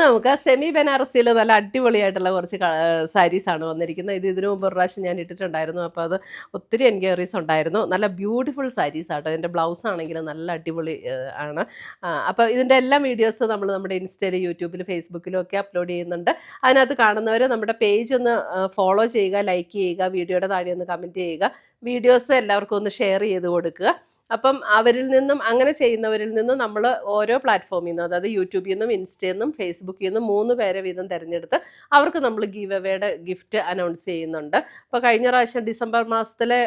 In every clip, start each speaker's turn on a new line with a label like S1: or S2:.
S1: നമുക്ക് സെമി ബനാറസിയിൽ നല്ല അടിപൊളിയായിട്ടുള്ള കുറച്ച് സാരീസാണ് വന്നിരിക്കുന്നത്. ഇതിനു മുമ്പ് ഒരു പ്രാവശ്യം ഞാൻ ഇട്ടിട്ടുണ്ടായിരുന്നു. അപ്പോൾ അത് ഒത്തിരി എൻക്വയറീസ് ഉണ്ടായിരുന്നു. നല്ല ബ്യൂട്ടിഫുൾ സാരീസ് ആട്ടോ. ഇതിൻ്റെ ബ്ലൗസ് ആണെങ്കിലും നല്ല അടിപൊളി ആണ്. അപ്പോൾ ഇതിൻ്റെ എല്ലാ വീഡിയോസ് നമ്മൾ നമ്മുടെ ഇൻസ്റ്റയിൽ, യൂട്യൂബിൽ, ഫേസ്ബുക്കിലും ഒക്കെ അപ്ലോഡ് ചെയ്യുന്നുണ്ട്. അതിനകത്ത് കാണുന്നവർ നമ്മുടെ പേജ് ഒന്ന് ഫോളോ ചെയ്യുക, ലൈക്ക് ചെയ്യുക, വീഡിയോയുടെ താഴെ ഒന്ന് കമൻറ്റ് ചെയ്യുക, വീഡിയോസ് എല്ലാവർക്കും ഒന്ന് ഷെയർ ചെയ്ത് കൊടുക്കുക. അപ്പം അവരിൽ നിന്നും, അങ്ങനെ ചെയ്യുന്നവരിൽ നിന്നും നമ്മൾ ഓരോ പ്ലാറ്റ്ഫോമിൽ നിന്നും, അതായത് യൂട്യൂബിൽ നിന്നും, ഇൻസ്റ്റയിൽ നിന്നും, ഫേസ്ബുക്കിൽ നിന്നും 3 പേരെ വീതം തിരഞ്ഞെടുത്ത് അവർക്ക് നമ്മൾ ഗീവ് അവേയുടെ ഗിഫ്റ്റ് അനൗൺസ് ചെയ്യുന്നുണ്ട്. അപ്പോൾ കഴിഞ്ഞ പ്രാവശ്യം ഡിസംബർ മാസത്തിലെ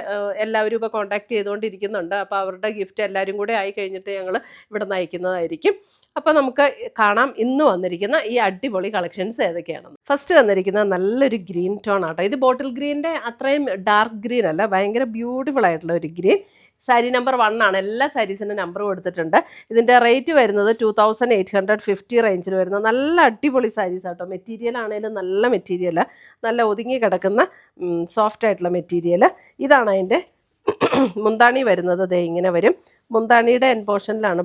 S1: എല്ലാവരും ഇപ്പോൾ കോൺടാക്ട് ചെയ്തുകൊണ്ടിരിക്കുന്നുണ്ട്. അപ്പോൾ അവരുടെ ഗിഫ്റ്റ് എല്ലാവരും കൂടെ ആയി കഴിഞ്ഞിട്ട് ഞങ്ങൾ ഇവിടെ നിന്ന് അയക്കുന്നതായിരിക്കും. അപ്പോൾ നമുക്ക് കാണാം ഇന്ന് വന്നിരിക്കുന്ന ഈ അടിപൊളി കളക്ഷൻസ് ഏതൊക്കെയാണെന്ന്. ഫസ്റ്റ് വന്നിരിക്കുന്നത് നല്ലൊരു ഗ്രീൻ ടോൺ ആട്ടോ. ഇത് ബോട്ടിൽ ഗ്രീനിൻ്റെ അത്രയും ഡാർക്ക് ഗ്രീൻ അല്ല, ഭയങ്കര ബ്യൂട്ടിഫുൾ ആയിട്ടുള്ള ഒരു ഗ്രീൻ. സാരി നമ്പർ 1 ആണ്. എല്ലാ സാരീസിൻ്റെ നമ്പർ കൊടുത്തിട്ടുണ്ട്. ഇതിൻ്റെ റേറ്റ് വരുന്നത് 2850 റേഞ്ചിൽ വരുന്ന നല്ല അടിപൊളി സാരീസ് ആട്ടോ. മെറ്റീരിയൽ ആണെങ്കിലും നല്ല മെറ്റീരിയൽ, നല്ല ഒതുങ്ങി കിടക്കുന്ന സോഫ്റ്റ് ആയിട്ടുള്ള മെറ്റീരിയൽ. ഇതാണ് അതിൻ്റെ മുന്താണി വരുന്നത്. ദേ ഇങ്ങനെ വരും. മുന്താണിയുടെ എൻ പോർഷനിലാണ്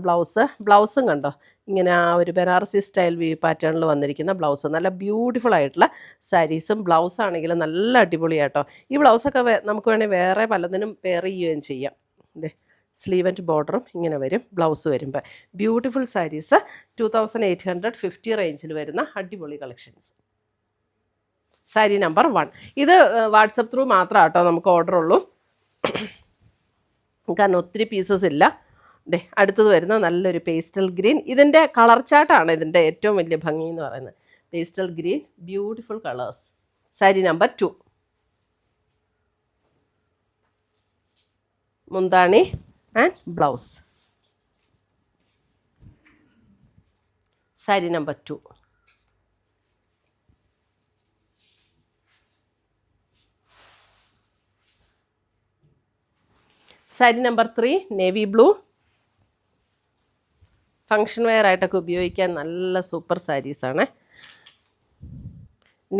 S1: ബ്ലൗസും കണ്ടോ, ഇങ്ങനെ ആ ഒരു ബനാറസി സ്റ്റൈൽ പാറ്റേണിൽ വന്നിരിക്കുന്ന ബ്ലൗസ്. നല്ല ബ്യൂട്ടിഫുൾ ആയിട്ടുള്ള സാരീസും ബ്ലൗസ് ആണെങ്കിലും നല്ല അടിപൊളിയാട്ടോ. ഈ ബ്ലൗസൊക്കെ നമുക്ക് വേണമെങ്കിൽ വേറെ പലതിനും പെയർ ചെയ്യുകയും ചെയ്യാം. ഇതേ സ്ലീവ് ആൻഡ് ബോർഡറും ഇങ്ങനെ വരും. ബ്ലൗസ് വരുമ്പോൾ ബ്യൂട്ടിഫുൾ സാരീസ് 2850 റേഞ്ചിൽ വരുന്ന അടിപൊളി കളക്ഷൻസ്. സാരി നമ്പർ 1. ഇത് വാട്സപ്പ് ത്രൂ മാത്രം കേട്ടോ നമുക്ക് ഓർഡർ ഉള്ളൂ, കാരണം ഒത്തിരി പീസസ് ഇല്ല. ദേ അടുത്തത് വരുന്ന നല്ലൊരു പേസ്റ്റൽ ഗ്രീൻ. ഇതിൻ്റെ കളർ ചാർട്ടാണ് ഇതിൻ്റെ ഏറ്റവും വലിയ ഭംഗി എന്ന് പറയുന്നത്. Pastel green, beautiful colours. Sari number 2. മുന്താണി and blouse. Sari number 2. Sari number 3 navy blue. Function wear ആയിട്ടൊക്കെ ഉപയോഗിക്കാൻ നല്ല സൂപ്പർ സാരീസാണ്.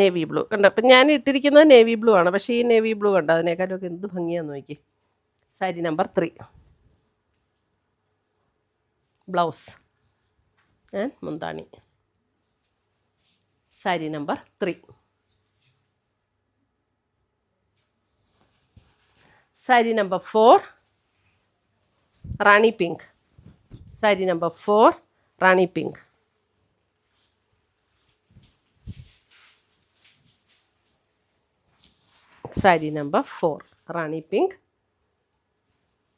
S1: നേവി ബ്ലൂ കണ്ടോ. അപ്പം ഞാൻ ഇട്ടിരിക്കുന്നത് നേവി ബ്ലൂ ആണ്, പക്ഷേ ഈ നേവി ബ്ലൂ കണ്ടോ, അതിനേക്കാളൊക്കെ എന്ത് ഭംഗിയാന്ന് നോക്കി. സാരി നമ്പർ 3. ബ്ലൗസ് ആൻഡ് മുന്താണി. സാരി നമ്പർ 3. സാരി നമ്പർ 4 റാണി പിങ്ക്. സാരി നമ്പർ 4 റാണി പിങ്ക്. സാരി നമ്പർ 4 റാണി പിങ്ക്.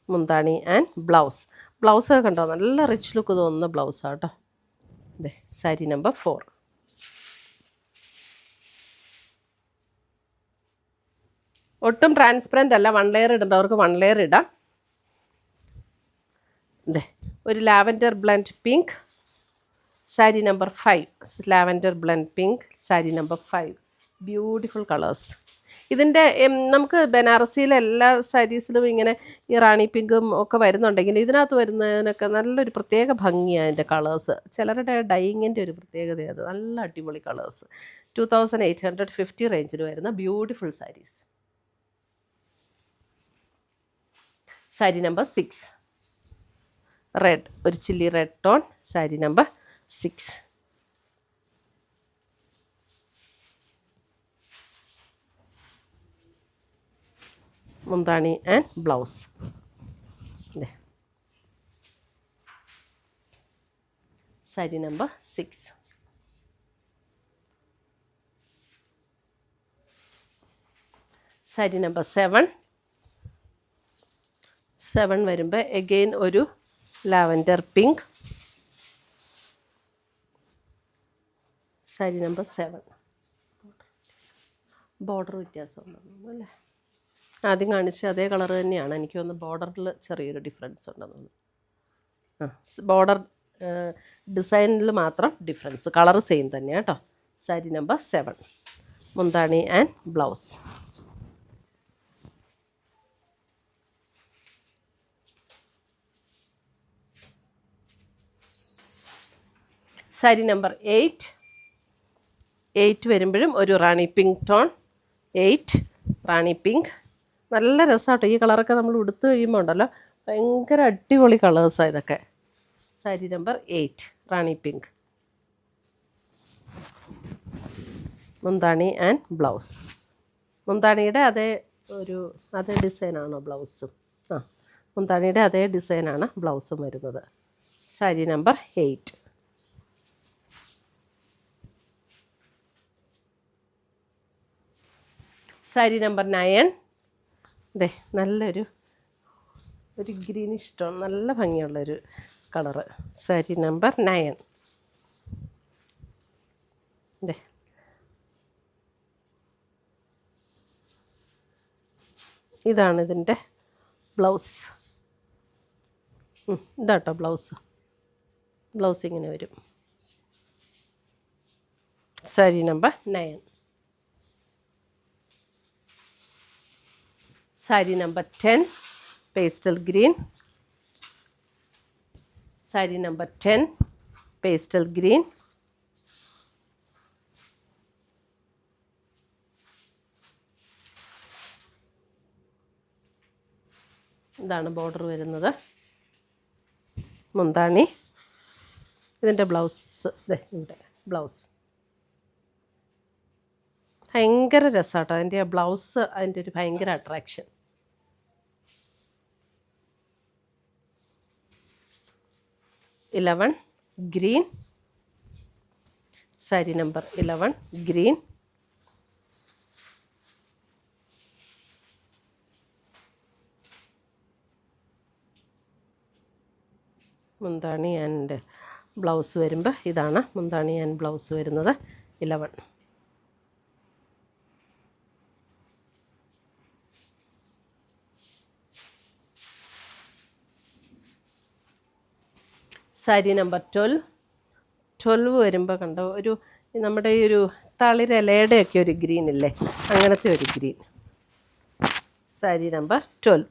S1: മുന്താണി ആൻഡ് ബ്ലൗസ് കണ്ടോ, നല്ല റിച്ച് ലുക്ക് തോന്നുന്ന ബ്ലൗസാണ് കേട്ടോ. അതെ സാരി നമ്പർ 4. ഒട്ടും ട്രാൻസ്പെറൻ്റ് അല്ല, 1 ലെയർ ഇടേണ്ടവർക്ക് 1 ലെയർ ഇടാം. അതെ ഒരു lavender blend pink. Sari number 5 lavender blend pink. Sari number 5 beautiful colours. ഇതിൻ്റെ നമുക്ക് ബനാറസിയിലെ എല്ലാ സാരീസിലും ഇങ്ങനെ ഈ റാണി പിങ്കും ഒക്കെ വരുന്നുണ്ടെങ്കിൽ ഇതിനകത്ത് വരുന്നതിനൊക്കെ നല്ലൊരു പ്രത്യേക ഭംഗിയാണ് അതിൻ്റെ കളേഴ്സ്. ചിലരുടെ ഡൈയിങ്ങിൻ്റെ ഒരു പ്രത്യേകത അത്. നല്ല അടിപൊളി കളേഴ്സ്. 2850 റേഞ്ചിൽ വരുന്ന beautiful saris. Sari number 6 red, ഒരു chilli red tone. Sari number 6. മുന്താണി and blouse. Sari number 6. Sari number 7 വരുമ്പോൾ എഗെയിൻ ഒരു lavender pink. Sari number 7. Border വ്യത്യാസം ഉണ്ടെന്ന് അല്ലേ, ആദ്യം കാണിച്ച അതേ കളർ തന്നെയാണ്. എനിക്ക് തോന്നുന്നു ബോർഡറിൽ ചെറിയൊരു ഡിഫറൻസ് ഉണ്ടെന്ന് തോന്നുന്നു. ബോർഡർ ഡിസൈനിൽ മാത്രം ഡിഫറൻസ്, കളർ സെയിം തന്നെയാണ് കേട്ടോ. സാരി നമ്പർ 7 മുന്താണി ആൻഡ് ബ്ലൗസ്. സാരി നമ്പർ 8 വരുമ്പോഴും ഒരു റാണി പിങ്ക് ടോൺ. 8 റാണി പിങ്ക്. നല്ല രസമാട്ടോ ഈ കളറൊക്കെ നമ്മൾ ഉടുത്ത് കഴിയുമ്പോൾ ഉണ്ടല്ലോ, ഭയങ്കര അടിപൊളി കളേഴ്സാണ് ഇതൊക്കെ. സാരി നമ്പർ 8 റാണി പിങ്ക്. മുന്താണി ആൻഡ് ബ്ലൗസ്. മുന്താണിയുടെ അതേ ഡിസൈനാണോ ബ്ലൗസും? ആ, മുന്താണിയുടെ അതേ ഡിസൈനാണ് ബ്ലൗസും വരുന്നത്. സാരി നമ്പർ 8. സാരി നമ്പർ 9. അതെ, നല്ലൊരു ഗ്രീനിഷ് ടോൺ, നല്ല ഭംഗിയുള്ളൊരു കളറ്. സാരി നമ്പർ 9. അതെ, ഇതാണ് ഇതിൻ്റെ ബ്ലൗസ്. ഇതാട്ടോ ബ്ലൗസ് ഇങ്ങനെ വരും. Sari number 9. Sari number 10 pastel green. Sari number 10 pastel green. ഇതാണ് ബോർഡർ വരുന്നത്. മുന്താണി. ഇതിൻ്റെ ബ്ലൗസ് ഇവിടെ ബ്ലൗസ് ഭയങ്കര രസമാട്ടോ. അതിൻ്റെ ബ്ലൗസ്, അതിൻ്റെ ഒരു ഭയങ്കര attraction. Green. Sari number 11 green. മുന്താണി ആൻഡ് ബ്ലൗസ് വരുമ്പോൾ ഇതാണ് മുന്താണി ആൻഡ് ബ്ലൗസ് വരുന്നത്. 11. സാരി നമ്പർ 12 വരുമ്പോൾ കണ്ടോ, നമ്മുടെ ഈ ഒരു തളിരിലയുടെയൊക്കെ ഒരു ഗ്രീൻ ഇല്ലേ, അങ്ങനത്തെ ഒരു ഗ്രീൻ. സാരി നമ്പർ 12.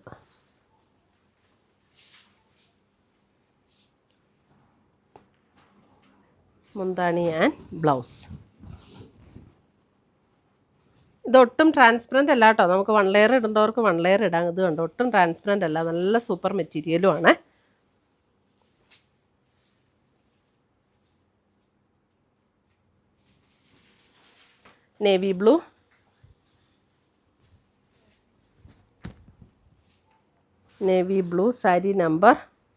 S1: മുന്താണി ആൻഡ് ബ്ലൗസ്. ഇതൊട്ടും ട്രാൻസ്പെറൻ്റ് അല്ല കേട്ടോ. നമുക്ക് 1 ലെയർ ഇടേണ്ടവർക്ക് 1 ലെയർ ഇടാം. ഇത് കണ്ടോ, ഒട്ടും ട്രാൻസ്പെറൻ്റ് അല്ല, നല്ല സൂപ്പർ മെറ്റീരിയലും ആണ്. Navy blue. Sari number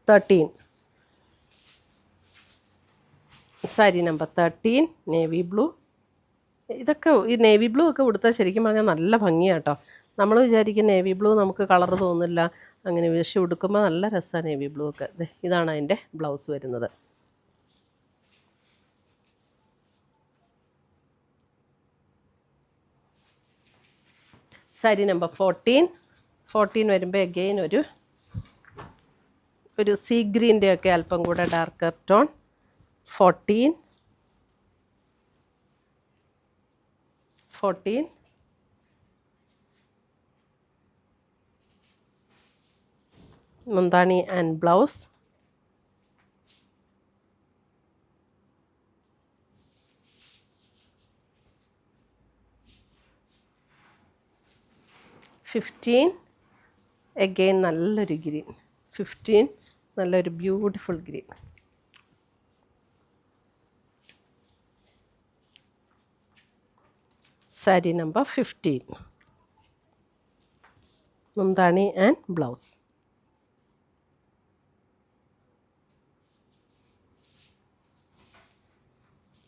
S1: 13. Sari number 13 navy blue. ഇതൊക്കെ ഈ നേവി ബ്ലൂ ഒക്കെ ഉടുത്താൽ ശരിക്കും പറഞ്ഞാൽ നല്ല ഭംഗിയാട്ടോ. നമ്മൾ വിചാരിക്കും നേവി ബ്ലൂ നമുക്ക് കളർ തോന്നില്ല അങ്ങനെ, പക്ഷെ ഉടുക്കുമ്പോൾ നല്ല രസമാണ് നേവി ബ്ലൂ ഒക്കെ. ഇതാണ് അതിൻ്റെ ബ്ലൗസ് വരുന്നത്. സാരി നമ്പർ 14 വരുമ്പോൾ അഗെയിൻ ഒരു സീ ഗ്രീൻ്റെ ഒക്കെ അല്പം കൂടെ ഡാർക്കർ ടോൺ. 14. മുന്താണി ആൻഡ് ബ്ലൗസ്. 15. അഗെയിൻ നല്ലൊരു ഗ്രീൻ. 15 നല്ലൊരു ബ്യൂട്ടിഫുൾ ഗ്രീൻ. സാരി നമ്പർ 15 മുന്താണി ആൻഡ് ബ്ലൗസ്.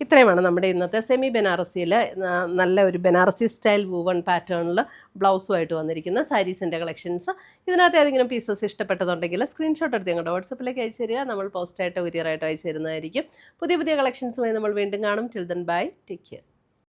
S1: ഇത്രയുമാണ് നമ്മുടെ ഇന്നത്തെ സെമി ബനാറസിയിൽ നല്ല ഒരു ബനാറസി സ്റ്റൈൽ വൂവൺ പാറ്റേണിൽ ബ്ലൗസുമായിട്ട് വന്നിരിക്കുന്ന സാരീസിൻ്റെ കളക്ഷൻസ്. ഇതിനകത്ത് ഏതെങ്കിലും പീസസ് ഇഷ്ടപ്പെട്ടതുണ്ടെങ്കിൽ സ്ക്രീൻഷോട്ട് എടുത്ത് ഞങ്ങളുടെ വാട്സപ്പിലേക്ക് അയച്ചു തരിക. നമ്മൾ പോസ്റ്റായിട്ടോ കൊറിയറായിട്ടോ അയച്ചു തരുന്നതായിരിക്കും. പുതിയ കളക്ഷൻസുമായി നമ്മൾ വീണ്ടും കാണും. Till then bye, take care.